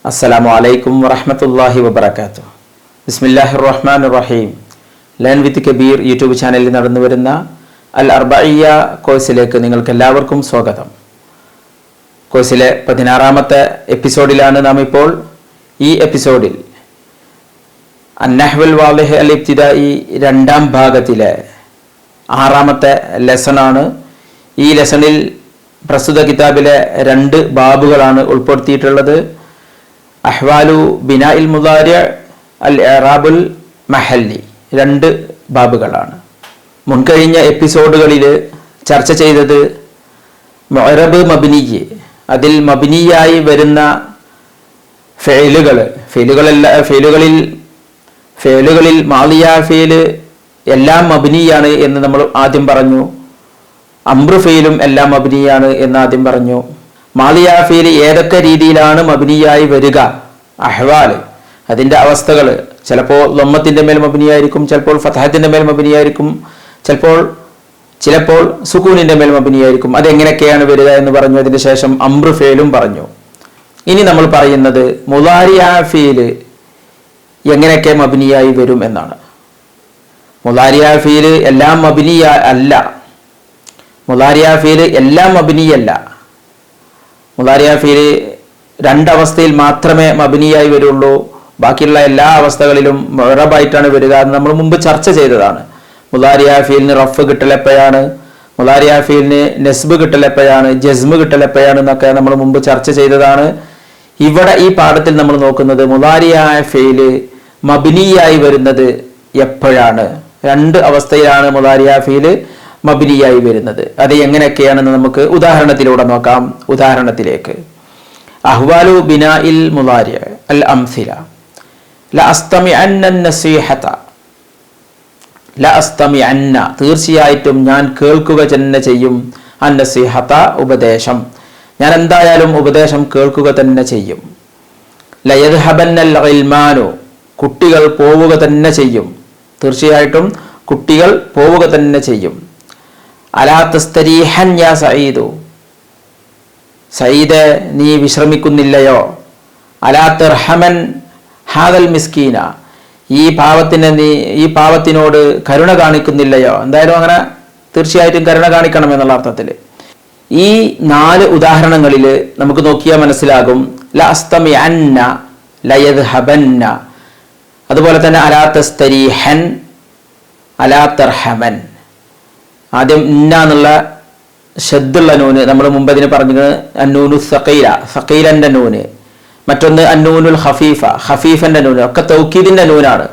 അസ്സലാമു അലൈക്കും വറഹ്മത്തുള്ളാഹി വബറകാതുഹു. ബിസ്മില്ലാഹിർ റഹ്മാനിർ റഹീം. ലേൺ വിത്ത് കബീർ യൂട്യൂബ് ചാനലിൽ നടന്നു വരുന്ന അൽ അർബഇയ്യ കോഴ്സിലേക്ക് നിങ്ങൾക്ക് എല്ലാവർക്കും സ്വാഗതം. കോഴ്സിലെ 16ാമത്തെ എപ്പിസോഡിലാണ് നാം ഇപ്പോൾ. ഈ എപ്പിസോഡിൽ അന്നഹ്വുൽ വാളിഹ് അൽ ഇബ്തിദായി രണ്ടാം ഭാഗത്തിലെ 6ാമത്തെ ലെസണാണ്. ഈ ലെസണിൽ പ്രസ്തുത കിതാബിലെ 2 ബാബുകളാണ് ഉൾപ്പെടുത്തിയിട്ടുള്ളത്. അഹ്വാലു ബിനാഇൽ മുദാരി അൽ ഇറാബുൽ മഹല്ലി 2 ബാബുകളാണ്. മുൻകഴിഞ്ഞ എപ്പിസോഡുകളിൽ ചർച്ച ചെയ്തത് മുഅറബ് മബ്നിയ്, അതിൽ മബ്നിയായി വരുന്ന ഫെയിലുകളിൽ മാളിയ ഫെയിൽ എല്ലാം മബ്നിയാണ് എന്ന് നമ്മൾ ആദ്യം പറഞ്ഞു. അംറു ഫെയിലും എല്ലാം മബ്നിയാണ് എന്ന് ആദ്യം പറഞ്ഞു. മാളിയ ഫീൽ ഏതൊക്കെ രീതിയിലാണ് മബ്നിയായി വരിക, അഹ്വാൽ അതിൻ്റെ അവസ്ഥകൾ, ചിലപ്പോൾ ലമ്മത്തിൻ്റെ മേൽ മബ്നിയായിരിക്കും, ചിലപ്പോൾ ഫതഹത്തിൻ്റെ മേൽ മബ്നിയായിരിക്കും, ചിലപ്പോൾ സുക്കൂനിൻ്റെ മേൽ മബ്നിയായിരിക്കും. അതെങ്ങനെയൊക്കെയാണ് വരിക എന്ന് പറഞ്ഞു. അതിന് ശേഷം അംറു ഫീലും പറഞ്ഞു. ഇനി നമ്മൾ പറയുന്നത് മുളാരിഅ ഫീൽ എങ്ങനെയൊക്കെ മബ്നിയായി വരും എന്നാണ്. മുളാരിഅ ഫീൽ എല്ലാം മബ്നിയ അല്ല. മുളാരിഅ ഫീൽ എല്ലാം മബ്നിയല്ല. മുളാരിഅ ഫീൽ 2 അവസ്ഥയിൽ മാത്രമേ മബ്നിയായി വരുള്ളൂ. ബാക്കിയുള്ള എല്ലാ അവസ്ഥകളിലും മുഅറബായിട്ടാണ് വരിക. എന്ന് നമ്മൾ മുമ്പ് ചർച്ച ചെയ്തതാണ്. മുളാരിഅ ഫീലിന് റഫ് കിട്ടൽ എപ്പോഴാണ്, മുളാരിഅ ഫീലിന് നെസ്ബ് കിട്ടൽ എപ്പോഴാണ്, ജസ്മ് കിട്ടൽ എപ്പോഴാണ് എന്നൊക്കെ നമ്മൾ മുമ്പ് ചർച്ച ചെയ്തതാണ്. ഇവിടെ ഈ പാഠത്തിൽ നമ്മൾ നോക്കുന്നത് മുളാരിഅ ഫീൽ മബ്നിയായി വരുന്നത് എപ്പോഴാണ്. 2 അവസ്ഥയിലാണ് മുളാരിഅ ഫീൽ മബ്നിയായി വരുന്നത്. അത് എങ്ങനെയൊക്കെയാണെന്ന് നമുക്ക് ഉദാഹരണത്തിലൂടെ നോക്കാം. ഉദാഹരണത്തിലേക്ക് അഹ്വാലു ബിനാഇൽ മുളാരി അൽ അംസില ലഅസ്തമിഅന്ന നസീഹത. ലഅസ്തമിഅന്ന തീർച്ചയായിട്ടും ഞാൻ കേൾക്കുക തന്നെ ചെയ്യും. അൻ നസീഹത ഉപദേശം, ഞാൻ എന്തായാലും ഉപദേശം കേൾക്കുക തന്നെ ചെയ്യും. ലയദ്ഹബന്നൽ ഇൽമാനു കുട്ടികൾ പോവുക തന്നെ ചെയ്യും. തീർച്ചയായിട്ടും കുട്ടികൾ പോവുക തന്നെ ചെയ്യും. അലാ തസ്തരീഹൻ യാ സഈദു, സഈദേ നീ വിശ്രമിക്കുന്നില്ലയോ. അലാ തർഹമൻ ഹാദൽ മിസ്കീന, ഈ പാവത്തിനോട് കരുണ കാണിക്കുന്നില്ലയോ. എന്തായാലും അങ്ങനെ തീർച്ചയായിട്ടും കരുണ കാണിക്കണം എന്നുള്ള അർത്ഥത്തിൽ. ഈ 4 ഉദാഹരണങ്ങളിൽ നമുക്ക് നോക്കിയാൽ മനസ്സിലാകും. ലഅസ്തമിഅന്ന, ലയദ്ഹബന്ന, അതുപോലെ തന്നെ അലാ തസ്തരീഹൻ, അലാ തർഹമൻ. ആദ്യം ഇന്ന എന്നുള്ള ഷദ്ദുള്ള നൂന് നമ്മൾ മുമ്പ് അതിന് പറഞ്ഞത് അന്നൂനു സഖീല, സഖീലന്റെ നൂന്. മറ്റൊന്ന് അന്നൂനുൽ ഖഫീഫ, ഖഫീഫന്റെ നൂന്. ഒക്കെ തൗക്കീദിന്റെ നൂനാണ്.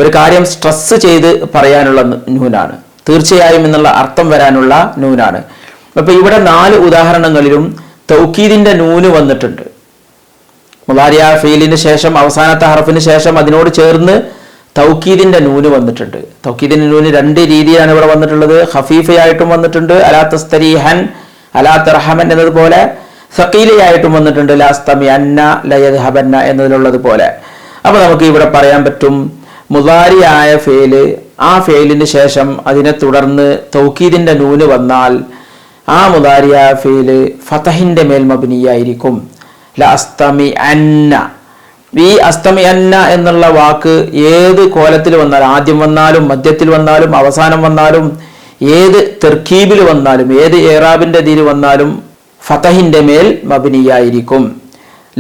ഒരു കാര്യം സ്ട്രെസ് ചെയ്ത് പറയാനുള്ള നൂനാണ്. തീർച്ചയായും എന്നുള്ള അർത്ഥം വരാനുള്ള നൂനാണ്. അപ്പൊ ഇവിടെ 4 ഉദാഹരണങ്ങളിലും തൗക്കീദിന്റെ നൂന് വന്നിട്ടുണ്ട്. മുളാരിഅ ഫീലിന് ശേഷം അവസാനത്തെ ഹർഫിന് ശേഷം അതിനോട് ചേർന്ന് തൗക്കീദിന്റെ നൂന് വന്നിട്ടുണ്ട്. തൗക്കീദിന്റെ നൂന് 2 രീതിയിലാണ് ഇവിടെ വന്നിട്ടുള്ളത്. ഖഫീഫയായിട്ടും വന്നിട്ടുണ്ട്, അലാ തസ്തരീഹൻ, അലാ തർഹമൻ എന്നതുപോലെ. സഖീലയായിട്ടും വന്നിട്ടുണ്ട്, ലഅസ്തമിഅന്ന, ലയദ്ഹബന്ന എന്നതിലുള്ളത് പോലെ. അപ്പൊ നമുക്ക് ഇവിടെ പറയാൻ പറ്റും, മുളാരിഅ ഫീല് ആ ഫീലിന് ശേഷം അതിനെ തുടർന്ന് തൗക്കീദിന്റെ നൂന് വന്നാൽ ആ മുളാരിഅ ഫീല് ഫതഹിന്റെ മേൽ മബ്നിയായിരിക്കും. ലഅസ്തമിഅന്ന, ഈ അസ്തമിഅന്ന എന്നുള്ള വാക്ക് ഏത് കോലത്തിൽ വന്നാലും, ആദ്യം വന്നാലും മധ്യത്തിൽ വന്നാലും അവസാനം വന്നാലും, ഏത് തർക്കീബിൽ വന്നാലും, ഏത് ഇറാബിന്റെ ഇതിൽ വന്നാലും ഫതഹിന്റെ മേൽ മബ്നിയായിരിക്കും.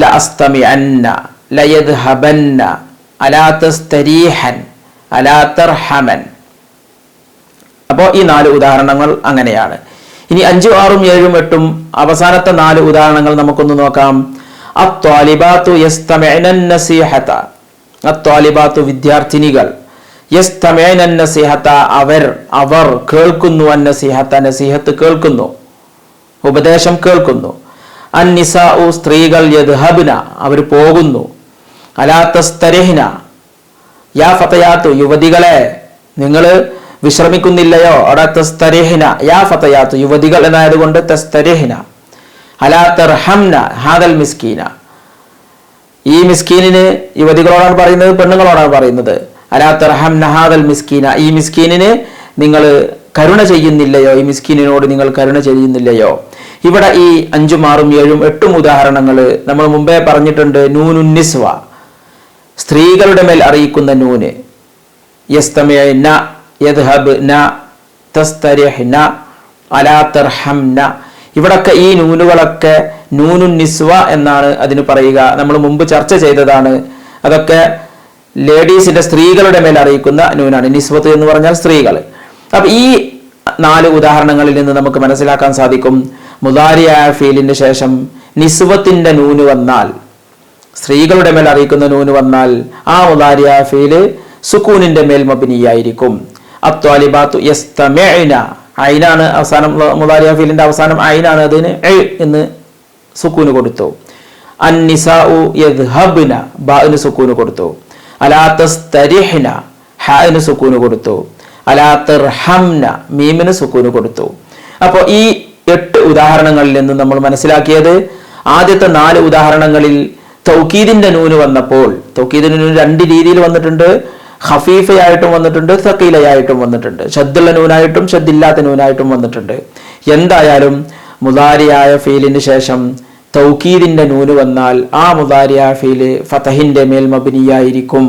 ലഅസ്തമിഅന്ന, ലയദ്ഹബന്ന, അലാ തസ്തരീഹൻ, അലാ തർഹമൻ. അപ്പോൾ ഈ 4 ഉദാഹരണങ്ങൾ അങ്ങനെയാണ്. ഇനി 5, 6, 7, 8 അവസാനത്തെ 4 ഉദാഹരണങ്ങൾ നമുക്കൊന്ന് നോക്കാം. അത്വാലിബാത്തു യസ്തമിഅന നസീഹത, അത്വാലിബാത്തു വിദ്യാർത്ഥിനികൾ, യസ്തമിഅന നസീഹത അവർ കേൾക്കുന്നു, അന്നസീഹത നസീഹത്ത് കേൾക്കുന്നു, ഉപദേശം കേൾക്കുന്നു. അന്നിസാഉ സ്ത്രീകൾ, യദ്ഹബ്ന അവർ പോകുന്നു. അലാ തസ്തരിഹ്ന യാ ഫതയാത്തു യുവതികളെ നിങ്ങൾ വിശ്രമിക്കുന്നില്ലയോ. അവിടെ തസ്തരിഹ്ന യാ ഫതയാത്തു യുവതികൾ എന്നായതുകൊണ്ട് തസ്തരിഹ്ന. അലാ തർഹംന ഹാദൽ മിസ്കീന, ഈ മിസ്കീനിന് യുവതികളോടാണ് പറയുന്നത്, പെണ്ണുങ്ങളോടാണ് പറയുന്നത്. അലാ തർഹംന ഹാദൽ മിസ്കീന, ഈ മിസ്കീനിന് നിങ്ങൾ കരുണ ചെയ്യുന്നില്ലയോ, ഈ മിസ്കീനിനോട് നിങ്ങൾ കരുണ ചെയ്യുന്നില്ലയോ. ഇവിടെ ഈ 5, 6, 7, 8 ഉദാഹരണങ്ങൾ നമ്മൾ മുമ്പേ പറഞ്ഞിട്ടുണ്ട്. നൂനുന്നിസ്വ, സ്ത്രീകളുടെ മേൽ അറിയിക്കുന്ന നൂന്. യസ്തമിഅന, യദ്ഹബ്ന, തസ്തരിഹ്ന, അലാ തർഹംന. ഇവിടൊക്കെ ഈ നൂനുകളൊക്കെ നൂനുന്നിസ്വ എന്നാണ് അതിന് പറയുക. നമ്മൾ മുമ്പ് ചർച്ച ചെയ്തതാണ്. അതൊക്കെ ലേഡീസിന്റെ, സ്ത്രീകളുടെ മേൽ അറിയിക്കുന്ന നൂനാണ്. നിസ്വത്ത് എന്ന് പറഞ്ഞാൽ സ്ത്രീകൾ. അപ്പൊ ഈ 4 ഉദാഹരണങ്ങളിൽ നിന്ന് നമുക്ക് മനസ്സിലാക്കാൻ സാധിക്കും, മുദാരിയായ ഫീലിന് ശേഷം നിസ്വത്തിന്റെ നൂന് വന്നാൽ, സ്ത്രീകളുടെ മേൽ അറിയിക്കുന്ന നൂന് വന്നാൽ ആ മുദാരിയായ ഫീല് സുക്കൂനിന്റെ മേൽ മബ്നിയായിരിക്കും. അത്വാലിബാത്തു യസ്തമിഅന, ഐനാണ് അവസാനം, മുദാരിയായ ഫീലിന്റെ അവസാനം ഐനാണ്, അതിന് എന്ന് സുക്കൂന് കൊടുത്തു. അന്നിസാഉ യദ്ഹബ്ന, ബാഇന് സുക്കൂന് കൊടുത്തു. അലാ തസ്തരിഹ്ന, ഹാഇന് സുക്കൂന് കൊടുത്തു. അലാ തർഹംന, മീമിന് സുക്കൂന് കൊടുത്തു. അപ്പോൾ ഈ 8 ഉദാഹരണങ്ങളിൽ നിന്ന് നമ്മൾ മനസ്സിലാക്കിയത്, ആദ്യത്തെ 4 ഉദാഹരണങ്ങളിൽ തൗക്കീദിന്റെ നൂന് വന്നപ്പോൾ, തൗക്കീദിന്റെ നൂന് 2 രീതിയിൽ വന്നിട്ടുണ്ട്. ഖഫീഫയായിട്ടും വന്നിട്ടുണ്ട്, സഖീലയായിട്ടും വന്നിട്ടുണ്ട്. ഷദ്ദുള്ള നൂനായിട്ടും ഷദ്ദില്ലാത്ത നൂനായിട്ടും വന്നിട്ടുണ്ട്. എന്തായാലും മുദാരിയായ ഫീലിന് ശേഷം തൗക്കീദിന്റെ നൂന് വന്നാൽ ആ മുദാരിയായ ഫീല് ഫതഹിന്റെ മേൽ മബ്നിയായിരിക്കും.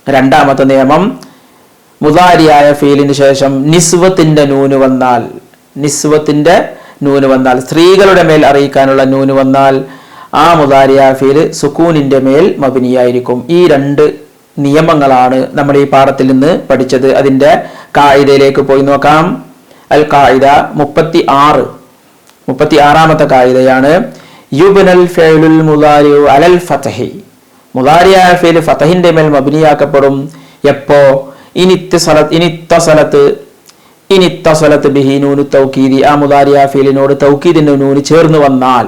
രണ്ടാമത്തെ നിയമം, മുദാരിയായ ഫീലിന് ശേഷം നിസ്വത്തിന്റെ നൂന് വന്നാൽ, നിസ്വത്തിന്റെ നൂന് വന്നാൽ, സ്ത്രീകളുടെ മേൽ അറിയിക്കാനുള്ള നൂന് വന്നാൽ ആ മുദാരിയായ ഫീല് സുക്കൂനിന്റെ മേൽ മബ്നിയായിരിക്കും. ഈ 2 നിയമങ്ങളാണ് നമ്മൾ ഈ പാഠത്തിൽ നിന്ന് പഠിച്ചത്. അതിന്റെ കായിദയിലേക്ക് പോയി നോക്കാം. അൽ കായിദ 36ാമത്തെ കായിദയാണ്, യുബ്നൽ ഫിഅലുൽ മുദാരിഉ അലൽ ഫതഹി. മുദാരിയായ ഫീൽ ഫതഹിന്റെ മേൽ മബ്നിയാക്കപ്പെടും. എപ്പോ? ഇനിത്തസലത്ത് ബിഹി നൂനു തൗക്കീദി, ആ മുദാരിയായ ഫീലിനോട് തൗക്കീദിന്റെ നൂന് ചേർന്ന് വന്നാൽ.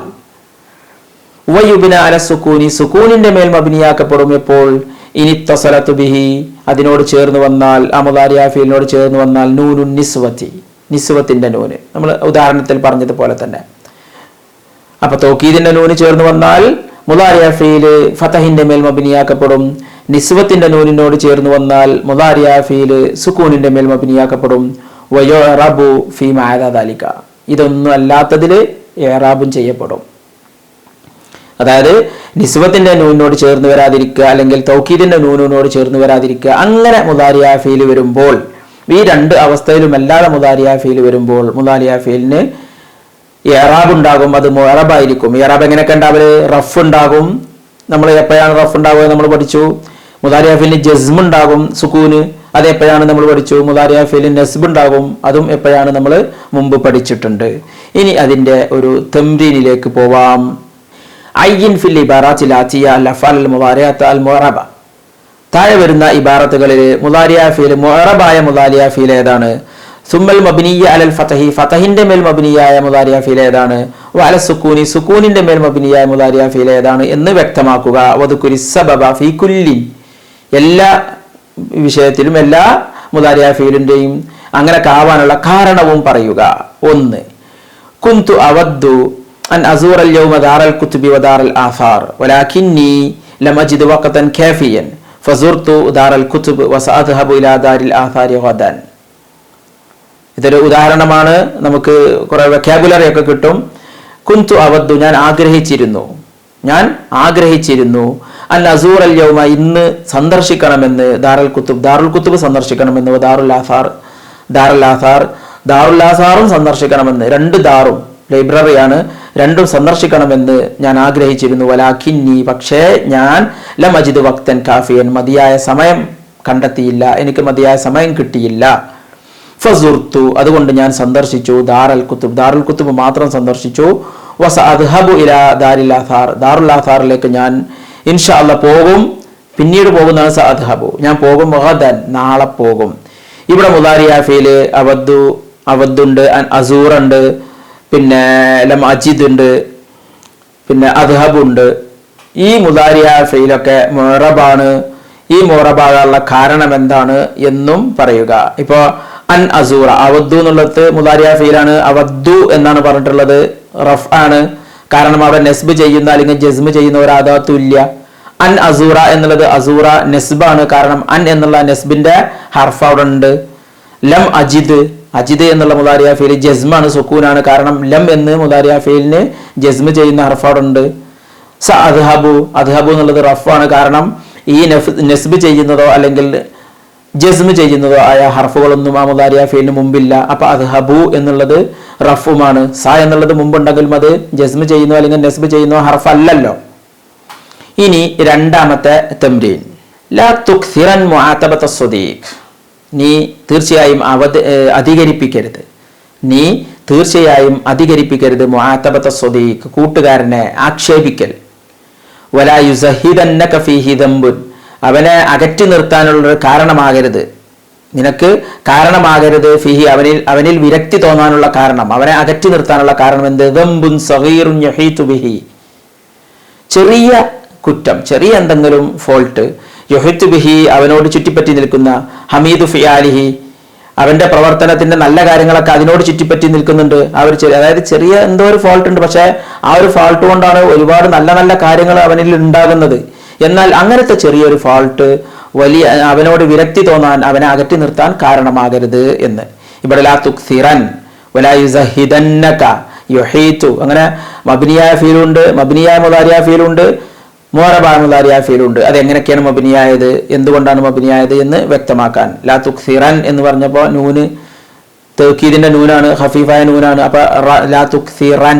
വയുബ്ന അല സുക്കൂനി, സുക്കൂനിന്റെ മേൽ മബ്നിയാക്കപ്പെടും. എപ്പോൾ? ഇനിത്തസലത്ത് ബിഹി, അതിനോട് ചേർന്ന് വന്നാൽ, ആ മുദാരിയായ ഫീലിനോട് ചേർന്ന് വന്നാൽ നൂനു നിസ്വതി, നിസ്വത്തിന്റെ നൂന്. നമ്മൾ ഉദാഹരണത്തിൽ പറഞ്ഞതുപോലെ തന്നെ. അപ്പൊ തൗക്കീദിന്റെ നൂന് ചേർന്ന് വന്നാൽ മുദാരിയ ഫീല് ഫതഹിന്റെ മേൽ മബ്നിയാക്കപ്പെടും. നിസ്വത്തിന്റെ നൂനിനോട് ചേർന്ന് വന്നാൽ മുദാരിയ ഫീല് സുക്കൂനിന്റെ മേൽ മബ്നിയാക്കപ്പെടും. വയുറബു ഫീ മഅ ദാലിക, ഇതൊന്നും അല്ലാത്തതിൽ ഇറാബും ചെയ്യപ്പെടും. അതായത് നിസ്വത്തിന്റെ നൂനിനോട് ചേർന്ന് വരാതിരിക്കുക, അല്ലെങ്കിൽ തൗക്കീദിന്റെ നൂനിനോട് ചേർന്ന് വരാതിരിക്കുക, അങ്ങനെ മുദാരിയ ഫീല് വരുമ്പോൾ, ഈ 2 അവസ്ഥയിലും അല്ലാതെ മുദാരിയ ഫീല് വരുമ്പോൾ മുദാരിയ ഫീലിന് ഇറാബ് ഉണ്ടാകും. അത് മുഅറബായിരിക്കും. ഇറാബ് എങ്ങനെയൊക്കെ ഉണ്ടാവല്? റഫ് ഉണ്ടാകും. നമ്മൾ എപ്പോഴാണ് റഫ് ഉണ്ടാവുക നമ്മൾ പഠിച്ചു. മുദാരിയ ഫീലിന് ജസ്മ് ഉണ്ടാകും, സുക്കൂന്. അത് എപ്പോഴാണ് നമ്മൾ പഠിച്ചു. മുദാരിയ ഫീലിന് നസ്ബ് ഉണ്ടാകും, അതും എപ്പോഴാണ് നമ്മൾ മുമ്പ് പഠിച്ചിട്ടുണ്ട്. ഇനി അതിന്റെ ഒരു തംരീനിലേക്ക് പോവാം. അയ്യിൻ ഫിൽ ഇബാറാത്തിൽ ആതിയ ലഫൽ മുദാരിഅത അൽ മുഅറബ. താഴെ വരുന്ന ഇബാറത്തുകളിൽ മുദാരിയ ഫീൽ, മുഅറബായ മുദാരിയ ഫീൽ ഏതാണ്? സുമ്മൽ മബ്നിയ അലൽ ഫതഹി, ഫതഹിന്റെ മേൽ മബ്നിയായ മുദാരിയ ഫീൽ ഏതാണ്? വഅല സുക്കൂനി, സുക്കൂനിന്റെ മേൽ മബ്നിയായ മുദാരിയ ഫീൽ ഏതാണ് എന്ന് വ്യക്തമാക്കുക. വദുകുരി സബബ ഫീ കുല്ലി, എല്ലാ വിഷയത്തിലും എല്ലാ മുദാരിയ ഫീലിന്റെയും അങ്ങനെ ആവാനുള്ള കാരണവും പറയുക. 1. കുന്തു അവദ്ദു അൻ അസൂറൽ യൗമ ദാറൽ കുതുബി വദാറൽ ആസാർ വലാകിന്നി ലം അജിദ് വഖതൻ കാഫിയൻ ഫസുർതു ദാറൽ കുതുബ് വസഅദ്ഹബു ഇലാ ദാരിൽ ആസാരി ഗദൻ. ഇതൊരു ഉദാഹരണമാണ്. നമുക്ക് കുറെ വൊക്കാബുലറി ഒക്കെ കിട്ടും. കുന്തു അവദ്ദു, ഞാൻ ആഗ്രഹിച്ചിരുന്നു അൻ അസൂറൽ യൗമ, ഇന്ന് സന്ദർശിക്കണമെന്ന്, ദാറുൽ കുത്തുബ് സന്ദർശിക്കണമെന്ന്, ദാറുൽ ആസാറും സന്ദർശിക്കണമെന്ന്, 2 ദാറും ലൈബ്രറിയാണ്, 2ഉം സന്ദർശിക്കണമെന്ന് ഞാൻ ആഗ്രഹിച്ചിരുന്നു. വലാകിന്നി, പക്ഷേ ഞാൻ ലം അജിദ് വഖ്തൻ കാഫിയൻ, മതിയായ സമയം കണ്ടെത്തിയില്ല, എനിക്ക് മതിയായ സമയം കിട്ടിയില്ല. ഫസുർതു, അതുകൊണ്ട് ഞാൻ സന്ദർശിച്ചു. ദാറുൽ കുത്തുബ് മാത്രം സന്ദർശിച്ചു. വസഅദ്ഹബു ഇലാ ദാരിൽ ആസാർ, ദാറുൽ ആസാറിലേക്ക് ഞാൻ ഇൻഷാ അല്ലാഹ് പോകും. പിന്നീട് പോകുന്നതാണ് സഅദ്ഹബു, ഞാൻ പോകും. ഗദൻ, നാളെ പോകും. ഇവിടെ മുദാരിയ ഫീല് അവദ്ദുണ്ട്, അസൂറുണ്ട്, പിന്നെ ലം അജിദ് ഉണ്ട്, പിന്നെ അദ്ഹബ് ഉണ്ട്. ഈ മുദാരിയ ഫീലൊക്കെ മുഅറബാണ്. ഈ മുഅറബാകാനുള്ള കാരണം എന്താണ് എന്നും പറയുക. ഇപ്പോ അൻ അസൂറ, അവദ്ദു എന്നുള്ളത് മുദാരിയ ഫീലാണ്. അവദ്ദു എന്നാണ് പറഞ്ഞിട്ടുള്ളത്, റഫ് ആണ്. കാരണം അവിടെ നെസ്ബ് ചെയ്യുന്ന അല്ലെങ്കിൽ ജസ്മ് ചെയ്യുന്ന ഒരു ആദാത്തും ഇല്ല. അൻ അസൂറ എന്നുള്ളത് അസൂറ നെസ്ബാണ്. കാരണം അൻ എന്നുള്ള നെസ്ബിന്റെ ഹർഫ് അവിടെ ഉണ്ട്. ലം അജിദ്, അജിദ് എന്നുള്ള മുദാരിയ ഫീൽ ജസ്മാണ്, സുക്കൂനാണ്. കാരണം ലം എന്ന് മുദാരിയ ഫീലിന് ജസ്മ് ചെയ്യുന്ന ഹർഫോടുണ്ട്. സ അദ്ഹബു, അദ്ഹബു എന്നുള്ളത് റഫാണ്. കാരണം ഈ നസ്ബ് ചെയ്യുന്നതോ അല്ലെങ്കിൽ ജസ്മ് ചെയ്യുന്നതോ ആയ ഹർഫുകളൊന്നും ആ മുദാരിയ ഫീലിന് മുമ്പില്ല. അപ്പൊ അദ്ഹബു എന്നുള്ളത് റഫുമാണ്. സ എന്നുള്ളത് മുമ്പുണ്ടെങ്കിലും അത് ജസ്മ് ചെയ്യുന്നോ അല്ലെങ്കിൽ നസ്ബ് ചെയ്യുന്നോ ഹർഫ് അല്ലല്ലോ. ഇനി രണ്ടാമത്തെ തംരീൻ, ലാ തുക്സിറൻ മുആതബത സ്വദീഖ്, നീ തീർച്ചയായും അധികരിപ്പിക്കരുത്, നീ തീർച്ചയായും അധികരിപ്പിക്കരുത് മുആതബത സ്വദീഖ്, കൂട്ടുകാരനെ ആക്ഷേപിക്കൽ. വലാ യുസഹിദന്നക ഫീഹി ദംബുൻ, അവനെ അകറ്റി നിർത്താനുള്ളൊരു കാരണമാകരുത്, നിനക്ക് കാരണമാകരുത്. ഫീഹി, അവനിൽ വിരക്തി തോന്നാനുള്ള കാരണം, അവനെ അകറ്റി നിർത്താനുള്ള കാരണം എന്ത്? ദംബുൻ സഗീറുൻ യഹീതു ബിഹി, ചെറിയ കുറ്റം, ചെറിയ എന്തെങ്കിലും ഫോൾട്ട്, യുഹിത്തു ബിഹി അവനോട് ചുറ്റിപ്പറ്റി നിൽക്കുന്ന, ഹമീദു ഫിയാലിഹി അവന്റെ പ്രവർത്തനത്തിന്റെ നല്ല കാര്യങ്ങളൊക്കെ അതിനോട് ചുറ്റിപ്പറ്റി നിൽക്കുന്നുണ്ട്. അതായത് ചെറിയ എന്തോ ഒരു ഫോൾട്ട് ഉണ്ട്, പക്ഷെ ആ ഒരു ഫോൾട്ട് കൊണ്ടാണ് ഒരുപാട് നല്ല നല്ല കാര്യങ്ങൾ അവനിൽ ഉണ്ടാകുന്നത്. എന്നാൽ അങ്ങനത്തെ ചെറിയൊരു ഫോൾട്ട് അവനോട് വിരക്തി തോന്നാൻ, അവനെ അകറ്റി നിർത്താൻ കാരണമാകരുത് എന്ന്. ഇവിടെ ലാ തുക്സിറൻ വലാ യുസഹിദന്നക യുഹീതു, അങ്ങനെ മബ്നിയായ ഫീലുണ്ട്, മബ്നിയായ മുദാരിയ ഫീലുണ്ട്, മുഅറബായ മുദാരിയ ഫീലുണ്ട്. അതെങ്ങനെയൊക്കെയാണ് മബ്നിയായത്, എന്തുകൊണ്ടാണ് മബ്നിയായത് എന്ന് വ്യക്തമാക്കാൻ. ലാ തുക്സിറൻ എന്ന് പറഞ്ഞപ്പോൾ നൂന് തൗക്കീദിന്റെ നൂനാണ്, ഖഫീഫായ നൂനാണ്. അപ്പൊ ലാ തുക്സിറൻ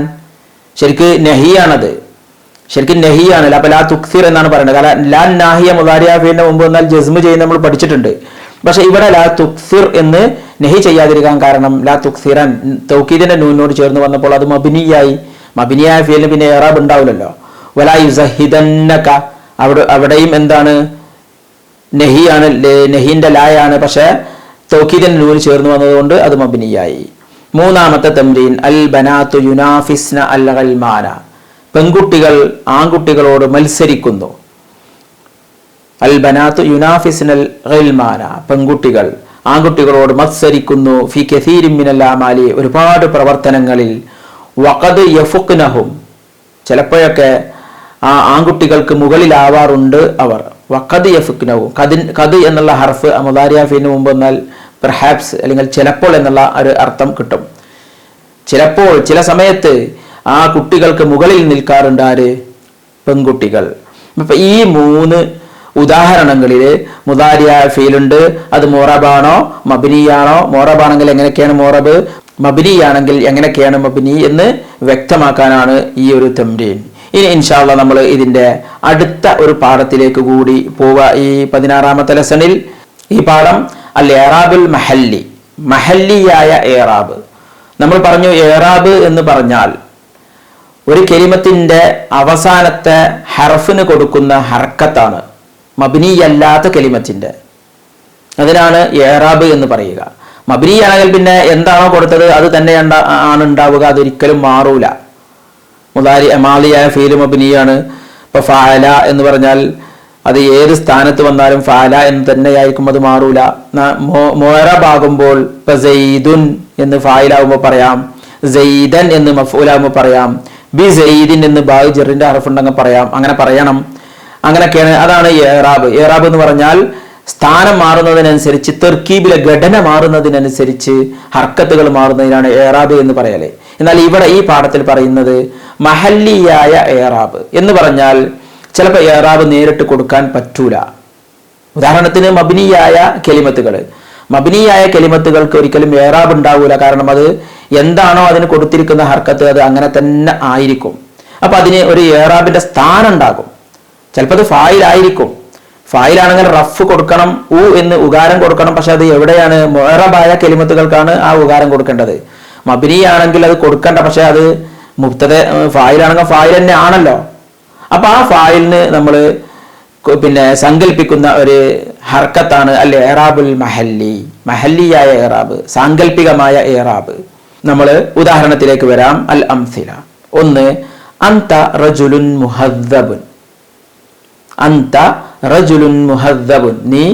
ശരിക്ക് നഹിയാണത്, ശരിക്കും നഹിയാണ്. അപ്പൊ ലാ തുക്സിർ എന്നാണ് പറയുന്നത്. കാരണം ലാ നാഹിയ മുദാരിയ ഫീലിന്റെ മുമ്പ് വന്നാൽ ജസ്മ് ചെയ്യുന്ന നമ്മൾ പഠിച്ചിട്ടുണ്ട്. പക്ഷെ ഇവിടെ ലാ തുക്സിർ എന്ന് നഹി ചെയ്യാതിരിക്കാൻ കാരണം ലാ തുക്സിറൻ തൗക്കീദിന്റെ നൂനോട് ചേർന്ന് വന്നപ്പോൾ അത് മബ്നിയായി. മബ്നിയായ ഫീലിന് പിന്നെ ഇറാബ് ഉണ്ടാവില്ലല്ലോ. വലാ യുസഹിദന്നക അവിടെയും എന്താണ്? നഹിയാണ്, നഹിന്റെ ലായാണ്. പക്ഷെ തൗക്കീദിന്റെ നൂന് ചേർന്ന് വന്നതുകൊണ്ട് അത് മബ്നിയായി. മൂന്നാമത്തെ തംരീൻ, അൽ ബനാത്തു യുനാഫിസ്ന അൽ ഗൽമാന, പെൺകുട്ടികൾ ആൺകുട്ടികളോട് മത്സരിക്കുന്നു. അൽ ബനാത്തു യുനാഫിസ്നൽ ഗൽമാന, പെൺകുട്ടികൾ ആൺകുട്ടികളോട് മത്സരിക്കുന്നു. ഫി കസീരിൻ മിനൽ അമാലി, ഒരുപാട് പ്രവർത്തനങ്ങളിൽ. വഖദ് യഫുഖ്നഹും, ചിലപ്പോഴൊക്കെ ആ ആൺകുട്ടികൾക്ക് മുകളിലാവാറുണ്ട് അവർ. വഖദ് യഫുഖ്നഹും, ഖദ് എന്നുള്ള ഹർഫ് മുദാരിയ ഫീലിന് മുമ്പ് വന്നാൽ പെർഹാപ്സ് അല്ലെങ്കിൽ ചിലപ്പോൾ എന്നുള്ള ഒരു അർത്ഥം കിട്ടും. ചിലപ്പോൾ, ചില സമയത്ത് ആ കുട്ടികൾക്ക് മുകളിൽ നിൽക്കാറുണ്ട് ആര്? പെൺകുട്ടികൾ. അപ്പൊ ഈ മൂന്ന് ഉദാഹരണങ്ങളിൽ മുദാരിയ ഫീലുണ്ട്. അത് മുറബാണോ മബ്നിയാണോ? മുറബാണെങ്കിൽ എങ്ങനെയൊക്കെയാണ് മുറബ്, മബ്നിയാണെങ്കിൽ എങ്ങനെയൊക്കെയാണ് മബ്നി എന്ന് വ്യക്തമാക്കാനാണ് ഈ ഒരു തംരീൻ. ഇനി ഇൻഷാ അല്ലാഹ് നമ്മൾ ഇതിന്റെ അടുത്ത ഒരു പാഠത്തിലേക്ക് കൂടി പോവുക. ഈ 16ാമത്തെ ലെസണിൽ ഈ പാഠം അൽ ഇറാബുൽ മഹല്ലി, മഹല്ലിയായ ഇറാബ്. നമ്മൾ പറഞ്ഞു ഇറാബ് എന്ന് പറഞ്ഞാൽ ഒരു കലിമത്തിന്റെ അവസാനത്തെ ഹർഫിന് കൊടുക്കുന്ന ഹർക്കത്താണ്, മബ്നിയല്ലാത്ത കലിമത്തിന്റെ. അതിനാണ് ഇറാബ് എന്ന് പറയുക. മബ്നിയാണെങ്കിൽ പിന്നെ എന്താണോ കൊടുത്തത് അത് തന്നെ ആണ് ഉണ്ടാവുക, അതൊരിക്കലും മാറൂല. മാലിയായ ഫീല് മബ്നിയാണ്. ഇപ്പൊ ഫഅല എന്ന് പറഞ്ഞാൽ അത് ഏത് സ്ഥാനത്ത് വന്നാലും ഫഅല എന്ന് തന്നെയായിരിക്കും, അത് മാറൂല. മുഅറബാകുമ്പോൾ ഇപ്പൊ സൈദുൻ എന്ന് ഫായിലാവുമ്പോൾ പറയാം, സൈദൻ എന്ന് മഫ്ഊലാവുമ്പോൾ പറയാം, ബി സൈദിൻ എന്ന് ബാഗ് ജറിന്റെ ഹർഫുണ്ടെങ്കിൽ പറയാം. അങ്ങനെ പറയണം. അങ്ങനെയൊക്കെയാണ്. അതാണ് ഇറാബ്. ഇറാബ് എന്ന് പറഞ്ഞാൽ സ്ഥാനം മാറുന്നതിനനുസരിച്ച്, തെർക്കീബിലെ ഘടന മാറുന്നതിനനുസരിച്ച് ഹർക്കത്തുകൾ മാറുന്നതിനാണ് ഇറാബ് എന്ന് പറയല്. എന്നാൽ ഇവിടെ ഈ പാഠത്തിൽ പറയുന്നത് മഹല്ലിയായ ഇറാബ് എന്ന് പറഞ്ഞാൽ ചിലപ്പോൾ ഇറാബ് നേരിട്ട് കൊടുക്കാൻ പറ്റൂല. ഉദാഹരണത്തിന് മബ്നിയായ കലിമത്തുകൾ, മബ്നിയായ കലിമത്തുകൾക്ക് ഒരിക്കലും ഇറാബ് ഉണ്ടാവൂല. കാരണം അത് എന്താണോ അതിന് കൊടുത്തിരിക്കുന്ന ഹർക്കത്ത് അത് അങ്ങനെ തന്നെ ആയിരിക്കും. അപ്പൊ അതിന് ഒരു ഇറാബിന്റെ സ്ഥാനം ഉണ്ടാകും. ചിലപ്പോൾ അത് ഫായിലായിരിക്കും. ഫായിലാണെങ്കിൽ റഫ് കൊടുക്കണം, ഉ എന്ന് ഉകാരം കൊടുക്കണം. പക്ഷെ അത് എവിടെയാണ്? മുഅറബായ കലിമത്തുകൾക്കാണ് ആ ഉകാരം കൊടുക്കേണ്ടത്. മബ്നിയാണെങ്കിൽ അത് കൊടുക്കണ്ട, പക്ഷെ അത് മുബ്തദ ഫായിലാണെങ്കിൽ ഫായിൽ തന്നെ ആണല്ലോ. അപ്പൊ ആ ഫായിലിന് നമ്മൾ പിന്നെ സങ്കല്പിക്കുന്ന ഒരു ഹർക്കത്താണ് അൽ ഇറാബുൽ മഹല്ലി, മഹല്ലിയായ ഇറാബ്, സാങ്കല്പികമായ ഇറാബ്. നമ്മൾ ഉദാഹരണത്തിലേക്ക് വരാം. അൽ അംസില. ഒന്ന്, അന്ത റജുലുൻ മുഹദ്ദബുൻ, അന്ത റജുലുൻ മുഹദ്ദബുൻ, നീ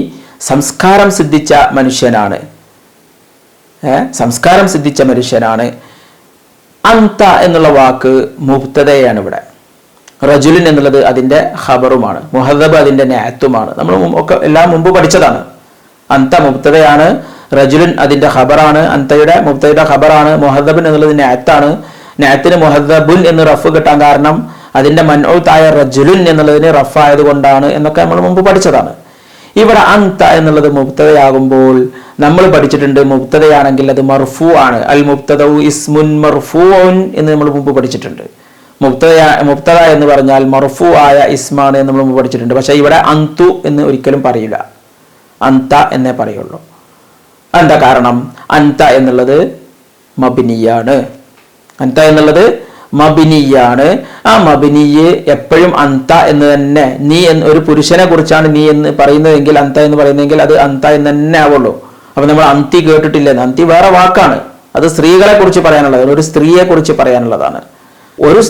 സംസ്കാരം സിദ്ധിച്ച മനുഷ്യനാണ്, സംസ്കാരം സിദ്ധിച്ച മനുഷ്യനാണ്. അന്ത എന്നുള്ള വാക്ക് മുബ്തദയാണ് ഇവിടെ. റജുലുൻ എന്നുള്ളത് അതിന്റെ ഖബറുമാണ്, മുഹദ്ദബ് അതിന്റെ നഅത്തുമാണ്. നമ്മൾ ഒക്കെ എല്ലാം മുമ്പ് പഠിച്ചതാണ്. അന്ത മുബ്തദയാണ്, റജുലുൻ അതിന്റെ ഖബറാണ്, അന്തയുടെ മുബ്തദയുടെ ഖബറാണ്, മുഹദ്ദബുൻ എന്നുള്ളത് നഅത്താണ്. നഅത്തിന് മുഹദ്ദബുൻ എന്ന് റഫ് കിട്ടാൻ കാരണം അതിന്റെ മൻഊത്തായ റജുലുൻ എന്നുള്ളതിന് റഫ് ആയതുകൊണ്ടാണ് എന്നൊക്കെ നമ്മൾ മുമ്പ് പഠിച്ചതാണ്. ഇവിടെ അന്ത എന്നുള്ളത് മുബ്തദയാകുമ്പോൾ നമ്മൾ പഠിച്ചിട്ടുണ്ട്, മുബ്തദയാണെങ്കിൽ അത് മർഫൂ ആണ്. അൽ മുബ്തദഉ ഇസ്മുൻ മർഫൂഉൻ എന്ന് നമ്മൾ മുമ്പ് പഠിച്ചിട്ടുണ്ട്. മുബ്തദ എന്ന് പറഞ്ഞാൽ മർഫൂ ആയ ഇസ്മാണ് എന്ന് നമ്മൾ മുമ്പ് പഠിച്ചിട്ടുണ്ട്. പക്ഷെ ഇവിടെ അന്തു എന്ന് ഒരിക്കലും പറയില്ല, അന്ത എന്നേ പറയുള്ളൂ. എന്താ കാരണം? അന്ത എന്നുള്ളത് മബ്നിയാണ്. അന്ത എന്നുള്ളത് മബിനിയാണ്. ആ മബിനിയെ എപ്പോഴും അന്ത എന്ന് തന്നെ, നീ എന്ന് ഒരു പുരുഷനെ കുറിച്ചാണ് നീ എന്ന് പറയുന്നതെങ്കിൽ, അന്ത എന്ന് പറയുന്നതെങ്കിൽ അത് അന്ത എന്ന് തന്നെ ആവുള്ളൂ. അപ്പൊ നമ്മൾ അന്തി കേട്ടിട്ടില്ല, അന്തി വേറെ വാക്കാണ്, അത് സ്ത്രീകളെ കുറിച്ച് പറയാനുള്ളതാണ്, ഒരു സ്ത്രീയെ കുറിച്ച് പറയാനുള്ളതാണ്. ഒരു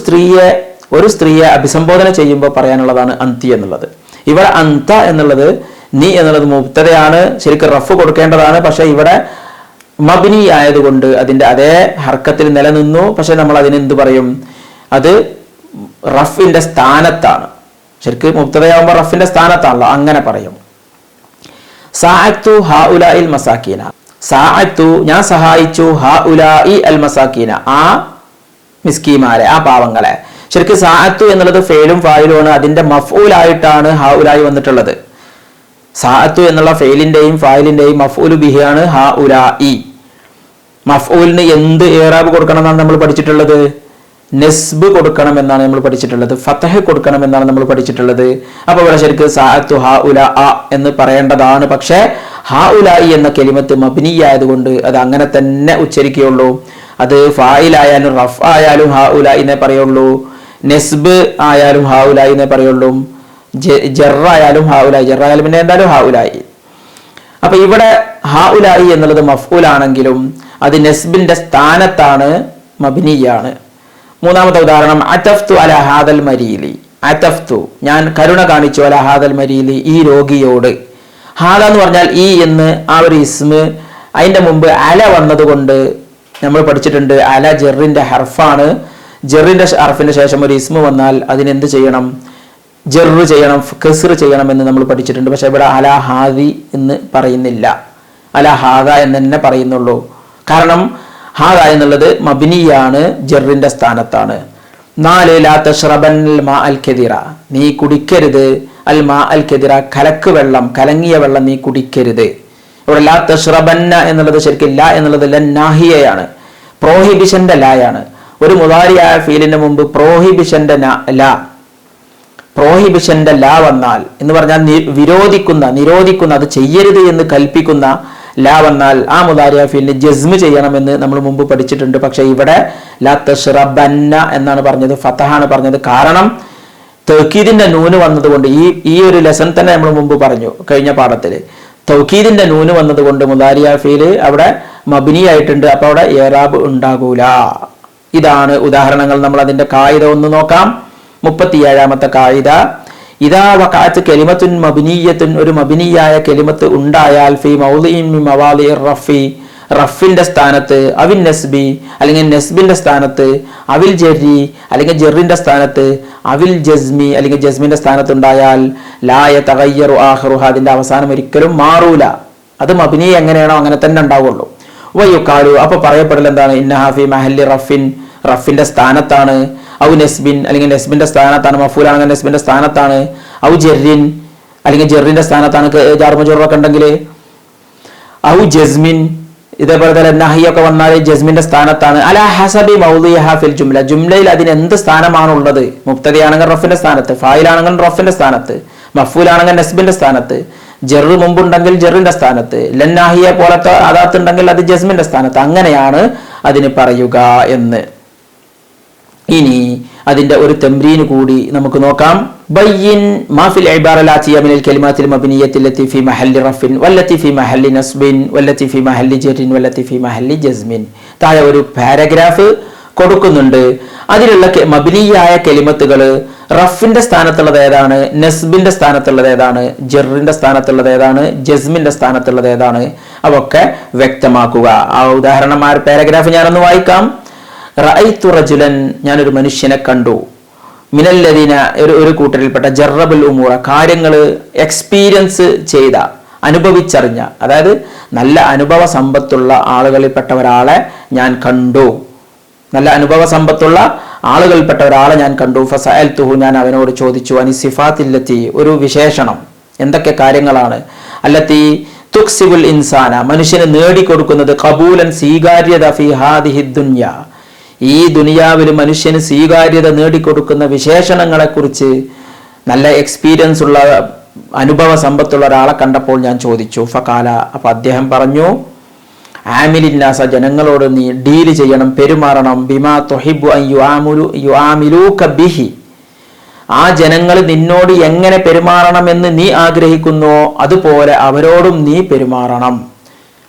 സ്ത്രീയെ അഭിസംബോധന ചെയ്യുമ്പോൾ പറയാനുള്ളതാണ് അന്തി എന്നുള്ളത്. ഇവിടെ അന്ത എന്നുള്ളത് നീ എന്നുള്ളത് മുബ്തദയാണ്, ശരിക്കും റഫ് കൊടുക്കേണ്ടതാണ്. പക്ഷെ ഇവിടെ മബ്നി ആയതുകൊണ്ട് അതിന്റെ അതേ ഹർക്കത്തിൽ നിലനിന്നു. പക്ഷെ നമ്മൾ അതിനെന്ത് പറയും? അത് റഫിന്റെ സ്ഥാനത്താണ്. ശരിക്കും മുബ്തദയാവുമ്പോൾ റഫിന്റെ സ്ഥാനത്താണല്ലോ, അങ്ങനെ പറയും. സഅഅ്തു ഹഉലാഇൽ മസാക്കീന, സഅഅ്തു ഞാൻ സഹായിച്ചു, ഹഉലാഇ അൽ മസാക്കീന ആ മിസ്കീമാരെ, ആ പാവങ്ങളെ. ശരിക്കും സഅഅ്തു എന്നുള്ളത് ഫെയിലും ഫായിലുമാണ്, അതിന്റെ മഫ്ഊലായിട്ടാണ് ഹഉലായി വന്നിട്ടുള്ളത്. സഅഅ്തു എന്നുള്ള ഫെയിലിന്റെയും ഫായിലിന്റെയും മഫ്ഊലു ബിഹിയാണ് ഹഉലാഇ. മഫ്ഊലിന് എന്ത് ഇറാബ് കൊടുക്കണം എന്നാണ് നമ്മൾ പഠിച്ചിട്ടുള്ളത്? നെസ്ബ് കൊടുക്കണം എന്നാണ് നമ്മൾ പഠിച്ചിട്ടുള്ളത്, ഫതഹ് കൊടുക്കണം എന്നാണ് നമ്മൾ പഠിച്ചിട്ടുള്ളത്. അപ്പൊ ഇവിടെ ശരിക്കും സഅഅ്തു ഹഉലാഅ എന്ന് പറയേണ്ടതാണ്. പക്ഷേ ഹഉലാഇ എന്ന കലിമത്ത് മബ്നി ആയതുകൊണ്ട് അത് അങ്ങനെ തന്നെ ഉച്ചരിക്കുകയുള്ളൂ. അത് ഫായിലായാലും റഫ് ആയാലും ഹഉലാഇനെ പറയുള്ളൂ, നെസ്ബ് ആയാലും ഹഉലാഇനെ പറയുള്ളൂ, ജറായാലും ഹഉലായി, ജറായാലും പിന്നെ എന്തായാലും ഹഉലായി. അപ്പൊ ഇവിടെ ഹഉലായി എന്നുള്ളത് മഫ്ഊലാണെങ്കിലും അത് നെസ്ബിന്റെ സ്ഥാനത്താണ്, മബ്നിയാണ്. മൂന്നാമത്തെ ഉദാഹരണം അതഫ്തു അല ഹാദൽ മരീലി, അതഫ്തു ഞാൻ കരുണ കാണിച്ചു, അല ഹാദൽ മരീലി ഈ രോഗിയോട്. ഹാദ എന്ന് പറഞ്ഞാൽ ഈ എന്ന് ആ ഒരു ഇസ്മ്, അതിന്റെ മുമ്പ് അല വന്നതുകൊണ്ട് നമ്മൾ പഠിച്ചിട്ടുണ്ട് അല ജെറിന്റെ ഹർഫാണ്. ജെറിന്റെ ഹർഫിന്റെ ശേഷം ഒരു ഇസ്മു വന്നാൽ അതിനെന്ത് ചെയ്യണം? ജെറ് ചെയ്യണം, കസ്ർ ചെയ്യണം എന്ന് നമ്മൾ പഠിച്ചിട്ടുണ്ട്. പക്ഷെ ഇവിടെ അല ഹാദി എന്ന് പറയുന്നില്ല, അല ഹാദ എന്ന് തന്നെ പറയുന്നുള്ളൂ. കാരണം ഹാദ എന്നുള്ളത് മബ്നിയാണ്, ജെറിന്റെ സ്ഥാനത്താണ്. 4 ലാ തശ്റബന്നൽ മാ അൽ കദിറ, നീ കുടിക്കരുത്, അൽ മാ അൽ കദിറ കലക്ക് വെള്ളം, കലങ്ങിയ വെള്ളം നീ കുടിക്കരുത്. ഇവിടെ ലാ തശ്റബന്ന എന്നുള്ളത് ശരിക്കും ലാ എന്നുള്ളത് ലന്നാഹിയയാണ്, പ്രോഹിബിഷന്റെ ലായാണ്. ഒരു മുദാരിയായ ഫീലിന്റെ മുമ്പ് പ്രോഹിബിഷന്റെ ലാ വന്നാൽ എന്ന് പറഞ്ഞാൽ വിരോധിക്കുന്ന, നിരോധിക്കുന്ന, അത് ചെയ്യരുത് എന്ന് കൽപ്പിക്കുന്ന ലാ വന്നാൽ ആ മുദാരിയ ഫീലിന് ജസ്മ് ചെയ്യണമെന്ന് നമ്മൾ മുമ്പ് പഠിച്ചിട്ടുണ്ട്. പക്ഷെ ഇവിടെ ലാ തശ്റബന്ന എന്നാണ് പറഞ്ഞത്, ഫതഹാണ് പറഞ്ഞത്. കാരണം തൗക്കീദിന്റെ നൂന് വന്നതുകൊണ്ട്, ഈ ഒരു ലെസൺ തന്നെ നമ്മൾ മുമ്പ് പറഞ്ഞു കഴിഞ്ഞ പാഠത്തിൽ, തൗക്കീദിന്റെ നൂന് വന്നതുകൊണ്ട് മുദാരിയ ഫീല് അവിടെ മബ്നി ആയിട്ടുണ്ട്. അപ്പൊ അവിടെ ഇറാബ് ഉണ്ടാകൂല. ഇതാണ് ഉദാഹരണങ്ങൾ. നമ്മൾ അതിന്റെ കായിദ ഒന്ന് നോക്കാം. 37ാമത്തെ കായിദ, ഇദാ വഖഅത് കലിമത്തുൻ മബ്നിയത്തുൻ, ഒരു മബ്നിയായ കലിമത്ത് ഉണ്ടായാൽ ഫീ മൗദിഇൻ മിൻ മവാദിഇർ റഫി, റഫിന്റെ സ്ഥാനത്ത്, അവിൻ നസ്ബി അല്ലെങ്കിൽ നസ്ബിന്റെ സ്ഥാനത്ത്, അവിൽ ജറി അല്ലെങ്കിൽ ജറിന്റെ സ്ഥാനത്ത്, അവിൽ ജസ്മി അല്ലെങ്കിൽ ജസ്മിന്റെ സ്ഥാനത്ത് ഉണ്ടായാൽ ലാ യതഗയ്യറു ആഖിറുഹ, അതിന്റെ അവസാനം ഒരിക്കലും മാറൂല. അത് മബ്നി എങ്ങനെയാണോ അങ്ങനെ തന്നെ ഉണ്ടാവുള്ളൂ. വയുഖാലു, അപ്പൊ പറയപ്പെടൽ എന്താണ്? ഇന്നഹാ ഫീ മഹല്ലി റഫിൻ, റഫിന്റെ സ്ഥാനത്താണ്. ഔ നെസ്ബിൻ അല്ലെങ്കിൽ നെസ്ബിന്റെ സ്ഥാനത്താണ്, മഫൂലാണെങ്കിൽ നെസ്ബിന്റെ സ്ഥാനത്താണ്. ഔ ജെറിൻ അല്ലെങ്കിൽ ജെറിന്റെ സ്ഥാനത്താണ്, ജാർമജുറൊക്കെ ഉണ്ടെങ്കിൽ. ഔ ജസ്മിൻ, ഇതേപോലെ തന്നെ നഹിയൊക്കെ വന്നാൽ ജസ്മിന്റെ സ്ഥാനത്താണ്. അലാ ഹസബി മൗദിഹ ഫിൽ ജുംല, ജുംലയിൽ അതിന് എന്ത് സ്ഥാനമാണുള്ളത്? മുബ്തദയാണെങ്കിൽ റഫിന്റെ സ്ഥാനത്ത്, ഫായിലാണെങ്കിൽ റഫിന്റെ സ്ഥാനത്ത്, മഫൂലാണെങ്കിൽ നെസ്ബിന്റെ സ്ഥാനത്ത്, ജെറ് മുമ്പുണ്ടെങ്കിൽ ജെറിന്റെ സ്ഥാനത്ത്, ലന്നാഹിയ പോലത്തെ അദാത്തുണ്ടെങ്കിൽ അത് ജസ്മിന്റെ സ്ഥാനത്ത്. അങ്ങനെയാണ് അതിന് പറയുക എന്ന്. ഇനി അതിന്റെ ഒരു തംരീന് കൂടി നമുക്ക് നോക്കാം. ബയ്യിൻ മാ ഫിൽ ഇബാറ ലാതിയ മിനൽ കലിമാത്തിൽ മബ്നിയത്തി ലത്തി ഫി മഹല്ലി റഫിൻ വല്ലത്തി ഫി മഹല്ലി നസ്ബിൻ വല്ലത്തി ഫി മഹല്ലി ജറിൻ വല്ലത്തി ഫി മഹല്ലി ജസ്മിൻ. താഴെ ഒരു പാരഗ്രാഫ് കൊടുക്കുന്നുണ്ട്. അതിലുള്ള മബ്നിയായ കലിമത്തുകൾ റഫിന്റെ സ്ഥാനത്തുള്ളത് ഏതാണ്, നസ്ബിന്റെ സ്ഥാനത്തുള്ളത് ഏതാണ്, ജറിന്റെ സ്ഥാനത്തുള്ളത് ഏതാണ്, ജസ്മിന്റെ സ്ഥാനത്തുള്ളത് ഏതാണ്, അതൊക്കെ വ്യക്തമാക്കുക. ആ ഉദാഹരണം ആ പാരഗ്രാഫ് ഞാനൊന്ന് വായിക്കാം. റഅയ്തു റജുലൻ, ഞാനൊരു മനുഷ്യനെ കണ്ടു. മിനല്ലദീന, ഒരു കൂട്ടരിൽപ്പെട്ട, ജറബുൽ ഉമൂറ കാര്യങ്ങൾ എക്സ്പീരിയൻസ് ചെയ്ത, അനുഭവിച്ചറിഞ്ഞ, അതായത് നല്ല അനുഭവ സമ്പത്തുള്ള ആളുകളിൽപ്പെട്ട ഒരാളെ ഞാൻ കണ്ടു, നല്ല അനുഭവ സമ്പത്തുള്ള ആളുകളിൽപ്പെട്ട ഒരാളെ ഞാൻ കണ്ടു. ഫസഅൽതുഹു, ഞാൻ അവനോട് ചോദിച്ചു, അനി സിഫാത്തില്ലത്തി, ഒരു വിശേഷണം, എന്തൊക്കെ കാര്യങ്ങളാണ്, അല്ലത്തി തുക്സിബുൽ ഇൻസാന, മനുഷ്യന് നേടിക്കൊടുക്കുന്നത്, ഖബൂലൻ, സ്വീകാര്യത, ഫി ഹാദിഹി ദുനിയ, ഈ ദുനിയാവിൽ മനുഷ്യന് സ്വീകാര്യത നേടിക്കൊടുക്കുന്ന വിശേഷണങ്ങളെക്കുറിച്ച് നല്ല എക്സ്പീരിയൻസ് ഉള്ള അനുഭവ സമ്പത്തുള്ള ഒരാളെ കണ്ടപ്പോൾ ഞാൻ ചോദിച്ചു. ഫഖാല, അപ്പൊ അദ്ദേഹം പറഞ്ഞു, ആമിലിന്നാസ, ജനങ്ങളോട് നീ ഡീല് ചെയ്യണം, പെരുമാറണം, ബിമാ തുഹിബ്ബു അൻ യുആമിലൂക ബിഹി, ആ ജനങ്ങൾ നിന്നോട് എങ്ങനെ പെരുമാറണമെന്ന് നീ ആഗ്രഹിക്കുന്നുവോ അതുപോലെ അവരോടും നീ പെരുമാറണം.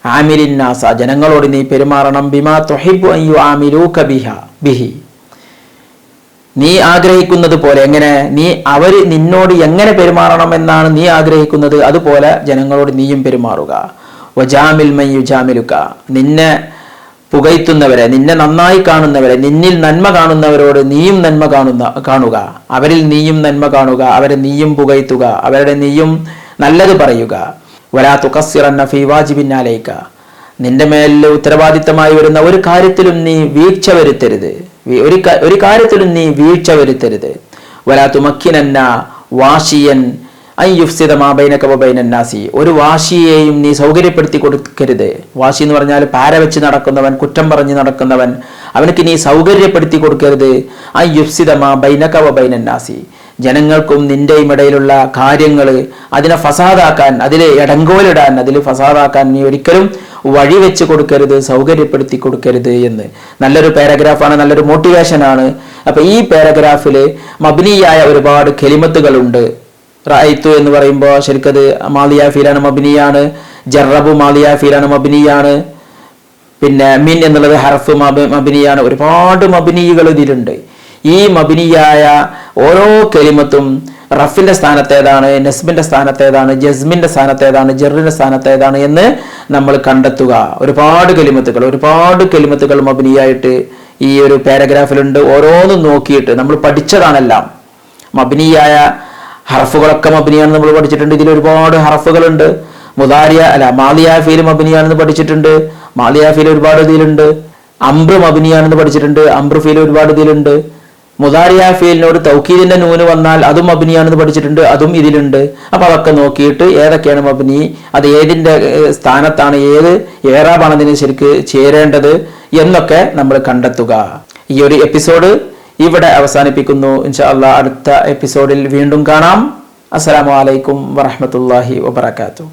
ആമിലിന്നാസ, ജനങ്ങളോട് നീ പെരുമാറണം, ബിമാ തുഹിബ്ബു അൻ യുആമിലൂക ബിഹി, നീ ആഗ്രഹിക്കുന്നത് പോലെ, എങ്ങനെ, നീ അവര് നിന്നോട് എങ്ങനെ പെരുമാറണം എന്നാണ് നീ ആഗ്രഹിക്കുന്നത് അതുപോലെ ജനങ്ങളോട് നീയും പെരുമാറുക. വജാമിൽ മൻ യുജാമിലുക, നിന്നെ പുകഴ്ത്തുന്നവരെ, നിന്നെ നന്നായി കാണുന്നവരെ, നിന്നിൽ നന്മ കാണുന്നവരോട് നീയും നന്മ കാണുക, അവരിൽ നീയും നന്മ കാണുക, അവരെ നീയും പുകഴ്ത്തുക, അവരുടെ നീയും നല്ലത് പറയുക. വലാ തുഖസ്സിറന്ന ഫീ വാജിബിൻ അലൈക, നിന്റെ മേലിൽ ഉത്തരവാദിത്തമായി വരുന്ന ഒരു കാര്യത്തിലും നീ വീഴ്ച വരുത്തരുത്, ഒരു കാര്യത്തിലും നീ വീഴ്ച വരുത്തരുത്. വലാ തുമക്കിനന്ന വാശിയൻ അയ്യുഫ്സിദ മാ ബൈനക വ ബൈനൻ നാസി, ഒരു വാശിയെയും നീ സൗകര്യപ്പെടുത്തി കൊടുക്കരുത്. വാശി എന്ന് പറഞ്ഞാൽ പാര വെച്ച് നടക്കുന്നവൻ, കുറ്റം പറഞ്ഞ് നടക്കുന്നവൻ, അവനക്ക് നീ സൗകര്യപ്പെടുത്തി കൊടുക്കരുത്. അയ്യുഫ്സിദ മാ ബൈനക വ ബൈനൻ നാസി, ജനങ്ങൾക്കും നിന്റെയും ഇടയിലുള്ള കാര്യങ്ങൾ അതിനെ ഫസാദാക്കാൻ, അതിൽ ഇടങ്കോലിടാൻ, അതിൽ ഫസാദാക്കാൻ നീ ഒരിക്കലും വഴി വെച്ച് കൊടുക്കരുത്, സൗകര്യപ്പെടുത്തി കൊടുക്കരുത് എന്ന്. നല്ലൊരു പാരഗ്രാഫാണ്, നല്ലൊരു മോട്ടിവേഷനാണ്. അപ്പൊ ഈ പാരഗ്രാഫിൽ മബ്നിയായ ഒരുപാട് കെലിമത്തുകളുണ്ട്. റഅയ്തു എന്ന് പറയുമ്പോൾ ശരിക്കത് മാദിയ ഫീലാണ്, മബ്നിയാണ്. ജറബു മാദിയ ഫീലാണ്, മബ്നിയാണ്. പിന്നെ മിൻ എന്നുള്ളത് ഹർഫ് മബ്നിയാണ്. ഒരുപാട് മബ്നികൾ ഇതിലുണ്ട്. ഈ മബ്നിയായ ഓരോ കെലിമത്തും റഫിന്റെ സ്ഥാനത്തേതാണ്, നസ്ബിന്റെ സ്ഥാനത്തേതാണ്, ജസ്മിന്റെ സ്ഥാനത്തേതാണ്, ജറിന്റെ സ്ഥാനത്തേതാണ് എന്ന് നമ്മൾ കണ്ടെത്തുക. ഒരുപാട് കെലിമത്തുകൾ മബ്നിയായിട്ട് ഈ ഒരു പാരഗ്രാഫിലുണ്ട്. ഓരോന്നും നോക്കിയിട്ട് നമ്മൾ പഠിച്ചതാണെല്ലാം. മബ്നിയായ ഹർഫുകളൊക്കെ മബ്നിയാണെന്ന് നമ്മൾ പഠിച്ചിട്ടുണ്ട്. ഇതിൽ ഒരുപാട് ഹർഫുകളുണ്ട്. മാദിയ ഫീൽ മബ്നിയാണെന്ന് പഠിച്ചിട്ടുണ്ട്. മാദിയ ഫീൽ ഒരുപാട് ഇതിലുണ്ട്. അംബ്ര മബ്നിയാണെന്ന് പഠിച്ചിട്ടുണ്ട്. അംബ്ര ഫീൽ ഒരുപാട് ഇതിലുണ്ട്. മുദാരിയ ഫീലിനോട് തൗക്കീദിന്റെ നൂന് വന്നാൽ അതും മബ്നിയാണെന്ന് പഠിച്ചിട്ടുണ്ട്. അതും ഇതിലുണ്ട്. അപ്പൊ അതൊക്കെ നോക്കിയിട്ട് ഏതൊക്കെയാണ് മബ്നി, അത് ഏതിന്റെ സ്ഥാനത്താണ്, ഏത് ഏറാബാണ് അതിന് ശരിക്ക് ചേരേണ്ടത് എന്നൊക്കെ നമ്മൾ കണ്ടെത്തുക. ഈ ഒരു എപ്പിസോഡ് ഇവിടെ അവസാനിപ്പിക്കുന്നു. ഇൻഷാ അല്ലാഹ് അടുത്ത എപ്പിസോഡിൽ വീണ്ടും കാണാം. അസ്സലാമു അലൈക്കും വറഹ്മത്തുള്ളാഹി വബറകാതുഹു.